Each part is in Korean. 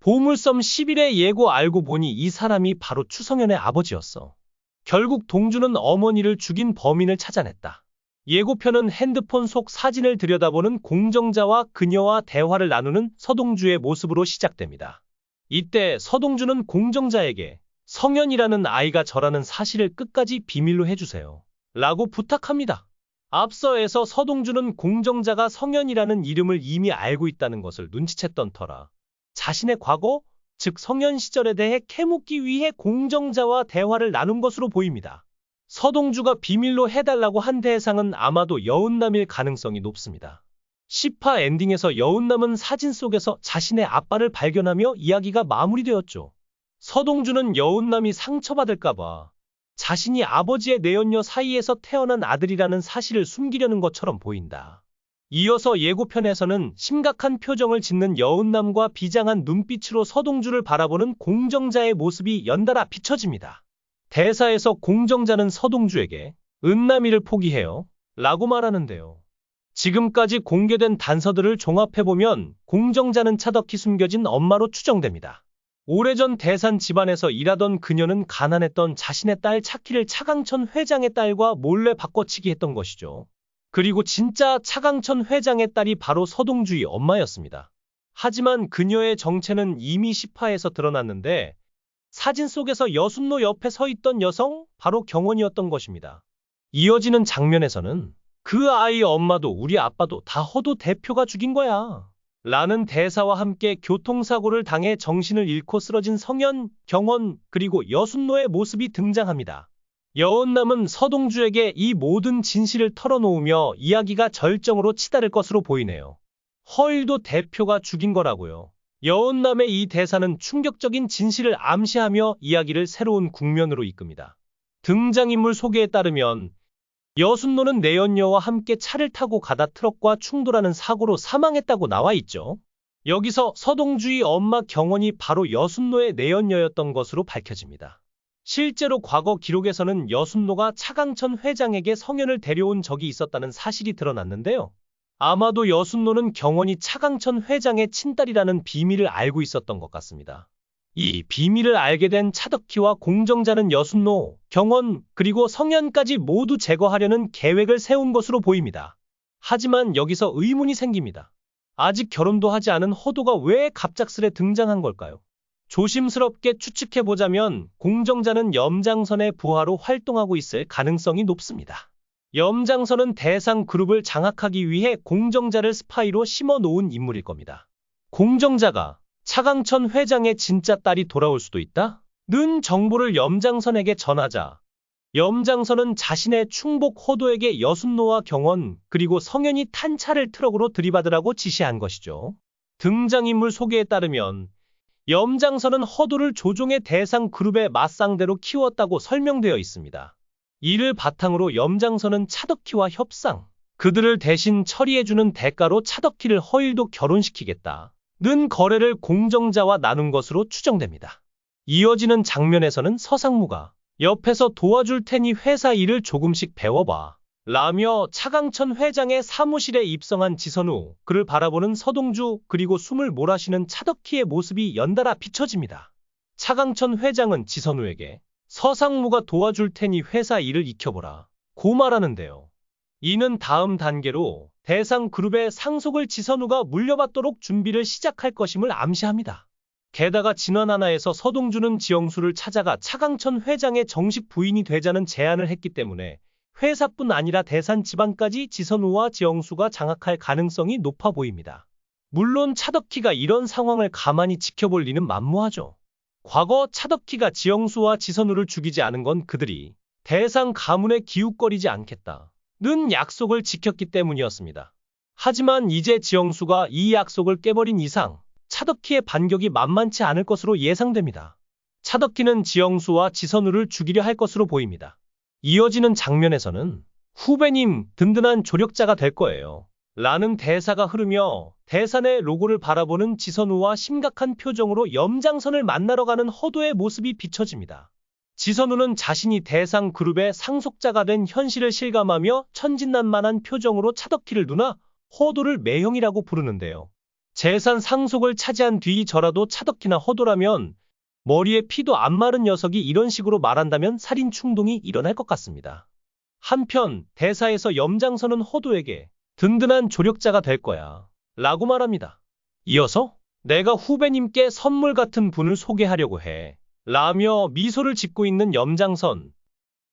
보물섬 10일의 예고 알고 보니 이 사람이 바로 추성현의 아버지였어. 결국 동주는 어머니를 죽인 범인을 찾아냈다. 예고편은 핸드폰 속 사진을 들여다보는 공정자와 그녀와 대화를 나누는 서동주의 모습으로 시작됩니다. 이때 서동주는 공정자에게 성현이라는 아이가 저라는 사실을 끝까지 비밀로 해주세요. 라고 부탁합니다. 앞서에서 서동주는 공정자가 성현이라는 이름을 이미 알고 있다는 것을 눈치챘던 터라 자신의 과거, 즉 성현 시절에 대해 캐묻기 위해 공정자와 대화를 나눈 것으로 보입니다. 서동주가 비밀로 해달라고 한 대상은 아마도 여운남일 가능성이 높습니다. 10화 엔딩에서 여운남은 사진 속에서 자신의 아빠를 발견하며 이야기가 마무리되었죠. 서동주는 여운남이 상처받을까봐 자신이 아버지의 내연녀 사이에서 태어난 아들이라는 사실을 숨기려는 것처럼 보인다. 이어서 예고편에서는 심각한 표정을 짓는 여운남과 비장한 눈빛으로 서동주를 바라보는 공정자의 모습이 연달아 비춰집니다. 대사에서 공정자는 서동주에게 은남이를 포기해요 라고 말하는데요. 지금까지 공개된 단서들을 종합해보면 공정자는 차덕히 숨겨진 엄마로 추정됩니다. 오래전 대산 집안에서 일하던 그녀는 가난했던 자신의 딸 차키를 차강천 회장의 딸과 몰래 바꿔치기 했던 것이죠. 그리고 진짜 차강천 회장의 딸이 바로 서동주의 엄마였습니다. 하지만 그녀의 정체는 이미 10화에서 드러났는데 사진 속에서 여순노 옆에 서 있던 여성 바로 경원이었던 것입니다. 이어지는 장면에서는 그 아이 엄마도 우리 아빠도 다 허도 대표가 죽인 거야 라는 대사와 함께 교통사고를 당해 정신을 잃고 쓰러진 성현, 경원 그리고 여순노의 모습이 등장합니다. 여운남은 서동주에게 이 모든 진실을 털어놓으며 이야기가 절정으로 치달을 것으로 보이네요. 허일도 대표가 죽인 거라고요. 여운남의 이 대사는 충격적인 진실을 암시하며 이야기를 새로운 국면으로 이끕니다. 등장인물 소개에 따르면 여순노는 내연녀와 함께 차를 타고 가다 트럭과 충돌하는 사고로 사망했다고 나와 있죠. 여기서 서동주의 엄마 경원이 바로 여순노의 내연녀였던 것으로 밝혀집니다. 실제로 과거 기록에서는 여순노가 차강천 회장에게 성현을 데려온 적이 있었다는 사실이 드러났는데요. 아마도 여순노는 경원이 차강천 회장의 친딸이라는 비밀을 알고 있었던 것 같습니다. 이 비밀을 알게 된 차덕희와 공정자는 여순노, 경원, 그리고 성현까지 모두 제거하려는 계획을 세운 것으로 보입니다. 하지만 여기서 의문이 생깁니다. 아직 결혼도 하지 않은 허도가 왜 갑작스레 등장한 걸까요? 조심스럽게 추측해보자면 공정자는 염장선의 부하로 활동하고 있을 가능성이 높습니다. 염장선은 대상 그룹을 장악하기 위해 공정자를 스파이로 심어놓은 인물일 겁니다. 공정자가 차강천 회장의 진짜 딸이 돌아올 수도 있다? 는 정보를 염장선에게 전하자 염장선은 자신의 충복 호도에게 여순노와 경원 그리고 성현이 탄 차를 트럭으로 들이받으라고 지시한 것이죠. 등장인물 소개에 따르면 염장선은 허도를 조종의 대상 그룹의 맞상대로 키웠다고 설명되어 있습니다. 이를 바탕으로 염장선은 차덕희와 협상, 그들을 대신 처리해주는 대가로 차덕희를 허일도 결혼시키겠다는 거래를 공정자와 나눈 것으로 추정됩니다. 이어지는 장면에서는 서상무가 옆에서 도와줄 테니 회사 일을 조금씩 배워봐 라며 차강천 회장의 사무실에 입성한 지선우, 그를 바라보는 서동주, 그리고 숨을 몰아쉬는 차덕희의 모습이 연달아 비춰집니다. 차강천 회장은 지선우에게 서상무가 도와줄 테니 회사 일을 익혀보라 고 말하는데요. 이는 다음 단계로 대상 그룹의 상속을 지선우가 물려받도록 준비를 시작할 것임을 암시합니다. 게다가 진화 하나에서 서동주는 지영수를 찾아가 차강천 회장의 정식 부인이 되자는 제안을 했기 때문에 회사뿐 아니라 대산 집안까지 지선우와 지영수가 장악할 가능성이 높아 보입니다. 물론 차덕희가 이런 상황을 가만히 지켜볼 리는 만무하죠. 과거 차덕희가 지영수와 지선우를 죽이지 않은 건 그들이 대상 가문에 기웃거리지 않겠다는 약속을 지켰기 때문이었습니다. 하지만 이제 지영수가 이 약속을 깨버린 이상 차덕희의 반격이 만만치 않을 것으로 예상됩니다. 차덕희는 지영수와 지선우를 죽이려 할 것으로 보입니다. 이어지는 장면에서는 후배님 든든한 조력자가 될 거예요 라는 대사가 흐르며 대산의 로고를 바라보는 지선우와 심각한 표정으로 염장선을 만나러 가는 허도의 모습이 비춰집니다. 지선우는 자신이 대상 그룹의 상속자가 된 현실을 실감하며 천진난만한 표정으로 차덕희를 누나 허도를 매형이라고 부르는데요. 재산 상속을 차지한 뒤 저라도 차덕히나 허도라면 머리에 피도 안 마른 녀석이 이런 식으로 말한다면 살인 충동이 일어날 것 같습니다. 한편 대사에서 염장선은 허도에게 든든한 조력자가 될 거야 라고 말합니다. 이어서 내가 후배님께 선물 같은 분을 소개하려고 해 라며 미소를 짓고 있는 염장선.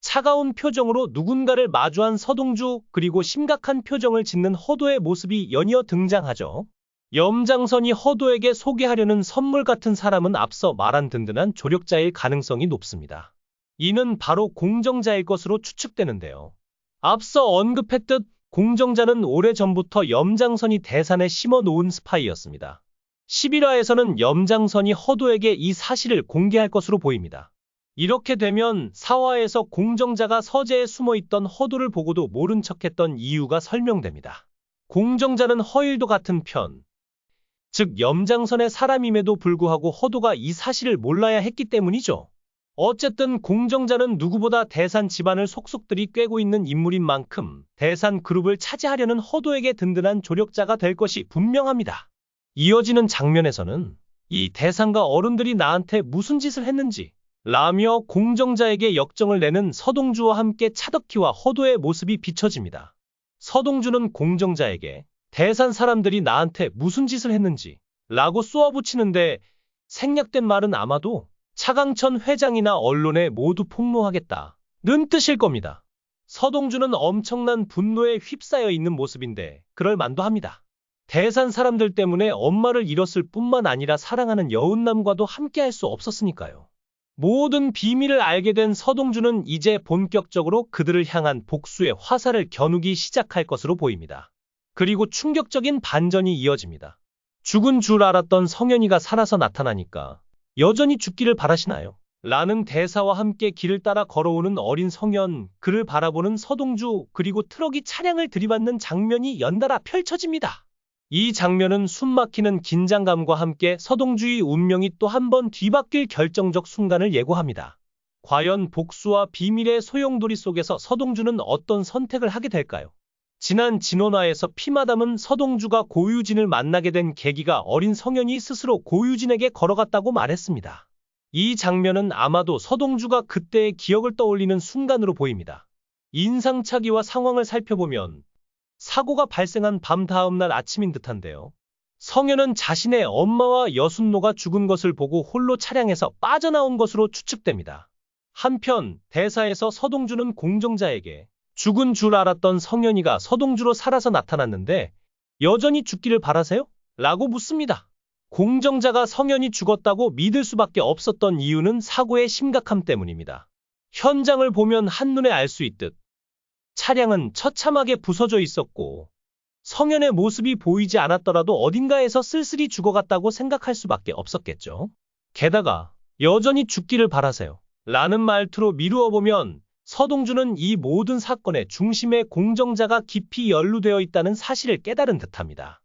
차가운 표정으로 누군가를 마주한 서동주 그리고 심각한 표정을 짓는 허도의 모습이 연이어 등장하죠. 염장선이 허도에게 소개하려는 선물 같은 사람은 앞서 말한 든든한 조력자일 가능성이 높습니다. 이는 바로 공정자일 것으로 추측되는데요. 앞서 언급했듯 공정자는 오래전부터 염장선이 대산에 심어놓은 스파이였습니다. 11화에서는 염장선이 허도에게 이 사실을 공개할 것으로 보입니다. 이렇게 되면 4화에서 공정자가 서재에 숨어있던 허도를 보고도 모른 척했던 이유가 설명됩니다. 공정자는 허일도 같은 편, 즉 염장선의 사람임에도 불구하고 허도가 이 사실을 몰라야 했기 때문이죠. 어쨌든 공정자는 누구보다 대산 집안을 속속들이 꿰고 있는 인물인 만큼 대산 그룹을 차지하려는 허도에게 든든한 조력자가 될 것이 분명합니다. 이어지는 장면에서는 이 대산과 어른들이 나한테 무슨 짓을 했는지 라며 공정자에게 역정을 내는 서동주와 함께 차덕희와 허도의 모습이 비춰집니다. 서동주는 공정자에게 대산 사람들이 나한테 무슨 짓을 했는지 라고 쏘아붙이는데 생략된 말은 아마도 차강천 회장이나 언론에 모두 폭로하겠다는 뜻일 겁니다. 서동주는 엄청난 분노에 휩싸여 있는 모습인데 그럴 만도 합니다. 대산 사람들 때문에 엄마를 잃었을 뿐만 아니라 사랑하는 여운남과도 함께할 수 없었으니까요. 모든 비밀을 알게 된 서동주는 이제 본격적으로 그들을 향한 복수의 화살을 겨누기 시작할 것으로 보입니다. 그리고 충격적인 반전이 이어집니다. 죽은 줄 알았던 성현이가 살아서 나타나니까 여전히 죽기를 바라시나요? 라는 대사와 함께 길을 따라 걸어오는 어린 성현, 그를 바라보는 서동주, 그리고 트럭이 차량을 들이받는 장면이 연달아 펼쳐집니다. 이 장면은 숨막히는 긴장감과 함께 서동주의 운명이 또 한 번 뒤바뀔 결정적 순간을 예고합니다. 과연 복수와 비밀의 소용돌이 속에서 서동주는 어떤 선택을 하게 될까요? 지난 진원화에서 피마담은 서동주가 고유진을 만나게 된 계기가 어린 성현이 스스로 고유진에게 걸어갔다고 말했습니다. 이 장면은 아마도 서동주가 그때의 기억을 떠올리는 순간으로 보입니다. 인상착의와 상황을 살펴보면 사고가 발생한 밤 다음날 아침인 듯한데요. 성현은 자신의 엄마와 여순노가 죽은 것을 보고 홀로 차량에서 빠져나온 것으로 추측됩니다. 한편 대사에서 서동주는 공정자에게 죽은 줄 알았던 성현이가 서동주로 살아서 나타났는데 여전히 죽기를 바라세요? 라고 묻습니다. 공정자가 성현이 죽었다고 믿을 수밖에 없었던 이유는 사고의 심각함 때문입니다. 현장을 보면 한눈에 알 수 있듯 차량은 처참하게 부서져 있었고 성현의 모습이 보이지 않았더라도 어딘가에서 쓸쓸히 죽어갔다고 생각할 수밖에 없었겠죠. 게다가 여전히 죽기를 바라세요 라는 말투로 미루어 보면 서동주는 이 모든 사건의 중심에 공정자가 깊이 연루되어 있다는 사실을 깨달은 듯합니다.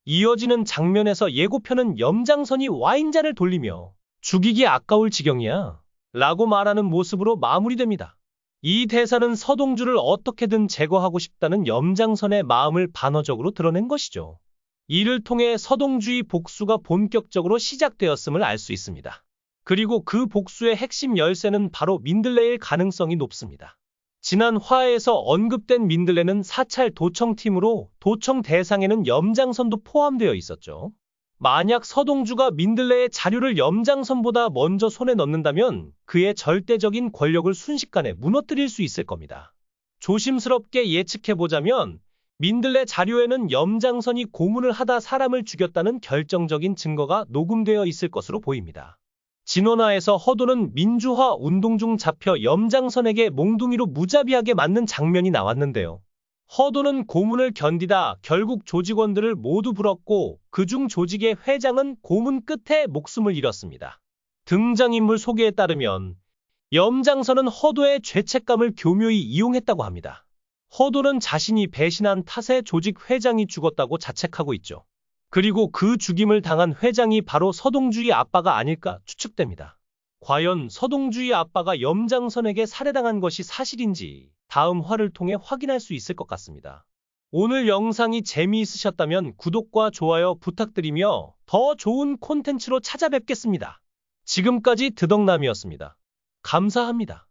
이어지는 장면에서 예고편은 염장선이 와인잔을 돌리며 죽이기 아까울 지경이야 라고 말하는 모습으로 마무리됩니다. 이 대사는 서동주를 어떻게든 제거하고 싶다는 염장선의 마음을 반어적으로 드러낸 것이죠. 이를 통해 서동주의 복수가 본격적으로 시작되었음을 알 수 있습니다. 그리고 그 복수의 핵심 열쇠는 바로 민들레일 가능성이 높습니다. 지난 화에서 언급된 민들레는 사찰 도청팀으로 도청 대상에는 염장선도 포함되어 있었죠. 만약 서동주가 민들레의 자료를 염장선보다 먼저 손에 넣는다면 그의 절대적인 권력을 순식간에 무너뜨릴 수 있을 겁니다. 조심스럽게 예측해보자면 민들레 자료에는 염장선이 고문을 하다 사람을 죽였다는 결정적인 증거가 녹음되어 있을 것으로 보입니다. 진원화에서 허도는 민주화 운동 중 잡혀 염장선에게 몽둥이로 무자비하게 맞는 장면이 나왔는데요. 허도는 고문을 견디다 결국 조직원들을 모두 불었고 그중 조직의 회장은 고문 끝에 목숨을 잃었습니다. 등장인물 소개에 따르면 염장선은 허도의 죄책감을 교묘히 이용했다고 합니다. 허도는 자신이 배신한 탓에 조직 회장이 죽었다고 자책하고 있죠. 그리고 그 죽임을 당한 회장이 바로 서동주의 아빠가 아닐까 추측됩니다. 과연 서동주의 아빠가 염장선에게 살해당한 것이 사실인지 다음 화를 통해 확인할 수 있을 것 같습니다. 오늘 영상이 재미있으셨다면 구독과 좋아요 부탁드리며 더 좋은 콘텐츠로 찾아뵙겠습니다. 지금까지 드덕남이었습니다. 감사합니다.